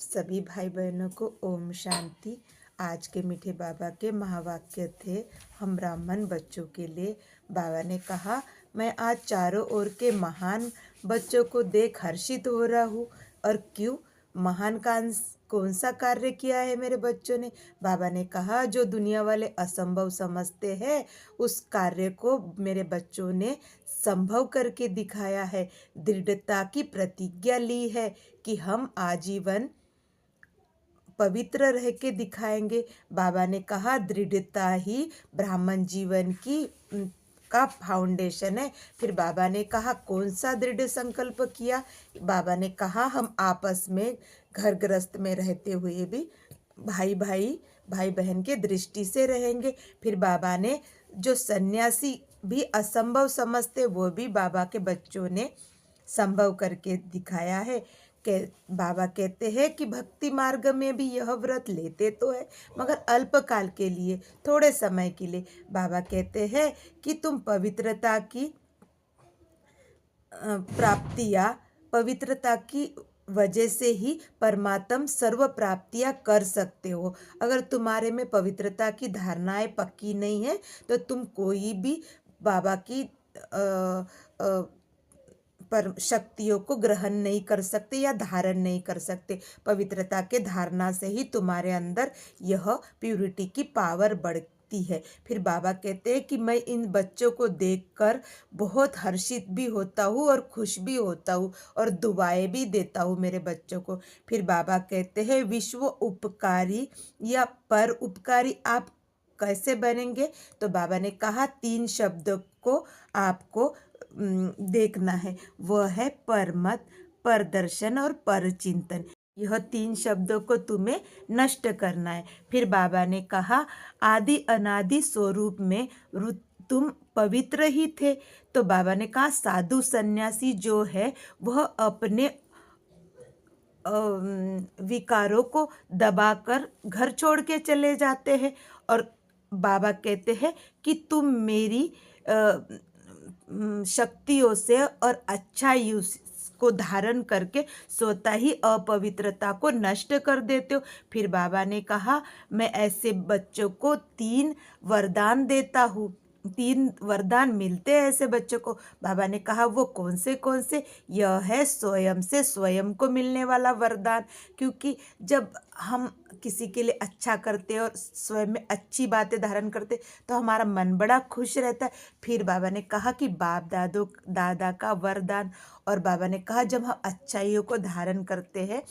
सभी भाई बहनों को ओम शांति। आज के मीठे बाबा के महावाक्य थे हम ब्राह्मण बच्चों के लिए। बाबा ने कहा, मैं आज चारों ओर के महान बच्चों को देख हर्षित हो रहा हूँ। और क्यों? महान कौन सा कार्य किया है मेरे बच्चों ने? बाबा ने कहा, जो दुनिया वाले असंभव समझते हैं उस कार्य को मेरे बच्चों ने संभव करके दिखाया है। दृढ़ता की प्रतिज्ञा ली है कि हम आजीवन पवित्र रह के दिखाएंगे। बाबा ने कहा, दृढ़ता ही ब्राह्मण जीवन की का फाउंडेशन है। फिर बाबा ने कहा, कौन सा दृढ़ संकल्प किया? बाबा ने कहा, हम आपस में घर गृहस्थ में रहते हुए भी भाई बहन के दृष्टि से रहेंगे। फिर बाबा ने जो सन्यासी भी असंभव समझते वो भी बाबा के बच्चों ने संभव करके दिखाया है। बाबा कहते हैं कि भक्ति मार्ग में भी यह व्रत लेते तो है मगर अल्पकाल के लिए, थोड़े समय के लिए। बाबा कहते हैं कि तुम पवित्रता की पवित्रता की वजह से ही परमात्म सर्व प्राप्तियां कर सकते हो। अगर तुम्हारे में पवित्रता की धारणाएं पक्की नहीं है तो तुम कोई भी बाबा की पर शक्तियों को ग्रहण नहीं कर सकते या धारण नहीं कर सकते। पवित्रता के धारणा से ही तुम्हारे अंदर यह प्यूरिटी की पावर बढ़ती है। फिर बाबा कहते हैं कि मैं इन बच्चों को देखकर बहुत हर्षित भी होता हूँ और खुश भी होता हूँ और दुआएं भी देता हूँ मेरे बच्चों को। फिर बाबा कहते हैं, विश्व उपकारी या पर उपकारी आप कैसे बनेंगे? तो बाबा ने कहा, 3 शब्द को आपको देखना है। वह है परमत, परदर्शन और परचिंतन। यह 3 शब्दों को तुम्हें नष्ट करना है। फिर बाबा ने कहा, आदि अनादि स्वरूप में तुम पवित्र ही थे। तो बाबा ने कहा, साधु सन्यासी जो है वह अपने विकारों को दबाकर घर छोड़ के चले जाते हैं। और बाबा कहते हैं कि तुम मेरी शक्तियों से और अच्छाई को धारण करके स्वतः ही अपवित्रता को नष्ट कर देते हो। फिर बाबा ने कहा, मैं ऐसे बच्चों को 3 वरदान देता हूँ। 3 वरदान मिलते हैं ऐसे बच्चों को। बाबा ने कहा, वो कौन से? यह है स्वयं से स्वयं को मिलने वाला वरदान। क्योंकि जब हम किसी के लिए अच्छा करते और स्वयं में अच्छी बातें धारण करते तो हमारा मन बड़ा खुश रहता है। फिर बाबा ने कहा कि बाप दादा का वरदान। और बाबा ने कहा, जब हम अच्छाइयों को धारण करते हैं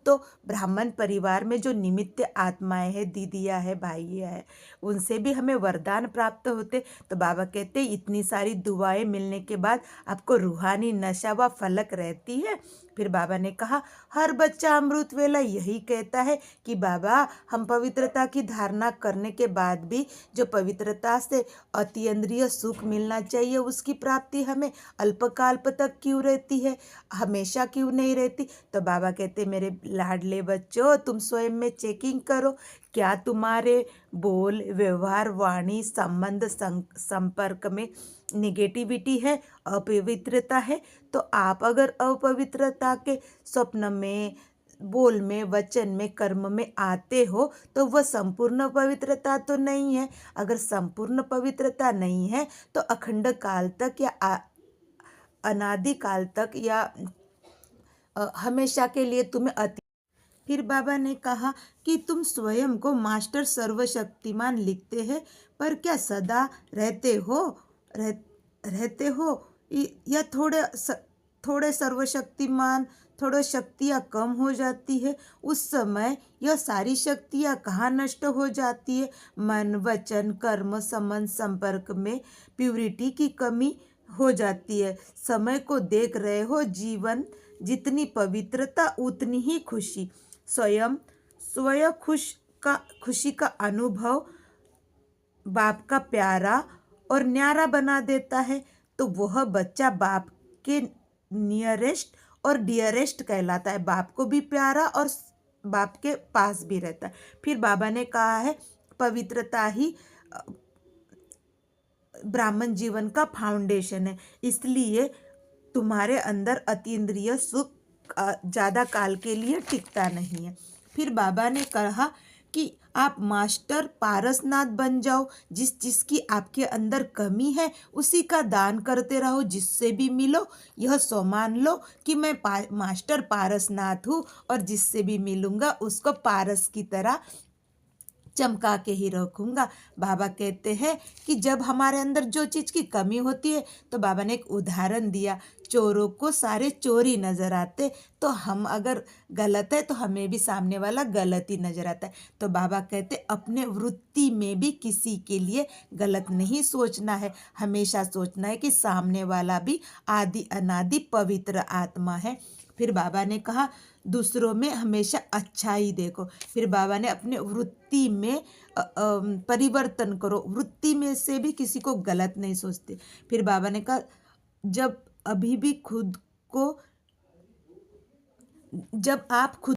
तो ब्राह्मण परिवार में जो निमित्त आत्माएं हैं, दीदियाँ है, भाइयाँ है, उनसे भी हमें वरदान प्राप्त होते। तो बाबा कहते, इतनी सारी दुआएं मिलने के बाद आपको रूहानी नशा व फलक रहती है। फिर बाबा ने कहा, हर बच्चा अमृत वेला यही कहता है कि बाबा, हम पवित्रता की धारणा करने के बाद भी जो पवित्रता से अतीन्द्रिय सुख मिलना चाहिए उसकी प्राप्ति हमें अल्पकाल तक क्यों रहती है, हमेशा क्यों नहीं रहती? तो बाबा कहते, मेरे लाडले बच्चों, तुम स्वयं में चेकिंग करो। क्या तुम्हारे बोल, व्यवहार, वाणी, संबंध, संपर्क में निगेटिविटी है, अपवित्रता है? तो आप अगर अपवित्रता के स्वप्न में, बोल में, वचन में, कर्म में आते हो तो वह संपूर्ण पवित्रता तो नहीं है। अगर संपूर्ण पवित्रता नहीं है तो अखंड काल तक या अनादि काल तक या हमेशा के लिए तुम्हें फिर बाबा ने कहा कि तुम स्वयं को मास्टर सर्वशक्तिमान लिखते हैं, पर क्या सदा रहते हो या थोड़े सर्वशक्तिमान, थोड़े शक्तियाँ कम हो जाती है? उस समय यह सारी शक्तियाँ कहाँ नष्ट हो जाती है? मन, वचन, कर्म, संबंध, संपर्क में प्यूरिटी की कमी हो जाती है। समय को देख रहे हो, जीवन जितनी पवित्रता उतनी ही खुशी। स्वयं खुशी का अनुभव बाप का प्यारा और न्यारा बना देता है। तो वह बच्चा बाप के नियरेस्ट और डियरेस्ट कहलाता है। बाप को भी प्यारा और बाप के पास भी रहता है। फिर बाबा ने कहा है, पवित्रता ही ब्राह्मण जीवन का फाउंडेशन है। इसलिए तुम्हारे अंदर अतीन्द्रिय सुख ज़्यादा काल के लिए टिकता नहीं है। फिर बाबा ने कहा कि आप मास्टर पारसनाथ बन जाओ, जिस जिसकी आपके अंदर कमी है उसी का दान करते रहो, जिससे भी मिलो यह सो मान लो कि मैं मास्टर पारसनाथ हूँ और जिससे भी मिलूँगा उसको पारस की तरह चमका के ही रखूँगा। बाबा कहते हैं कि जब हमारे अंदर जो चीज़ की कमी होती है, तो बाबा ने एक उदाहरण दिया, चोरों को सारे चोर ही नज़र आते, तो हम अगर गलत है तो हमें भी सामने वाला गलत ही नज़र आता है। तो बाबा कहते अपने वृत्ति में भी किसी के लिए गलत नहीं सोचना है, हमेशा सोचना है कि सामने वाला भी आदि अनादि पवित्र आत्मा है। फिर बाबा ने कहा दूसरों में हमेशा अच्छा ही देखो। फिर बाबा ने अपने वृत्ति में परिवर्तन करो, वृत्ति में से भी किसी को गलत नहीं सोचते। फिर बाबा ने कहा जब अभी भी खुद को जब आप खुद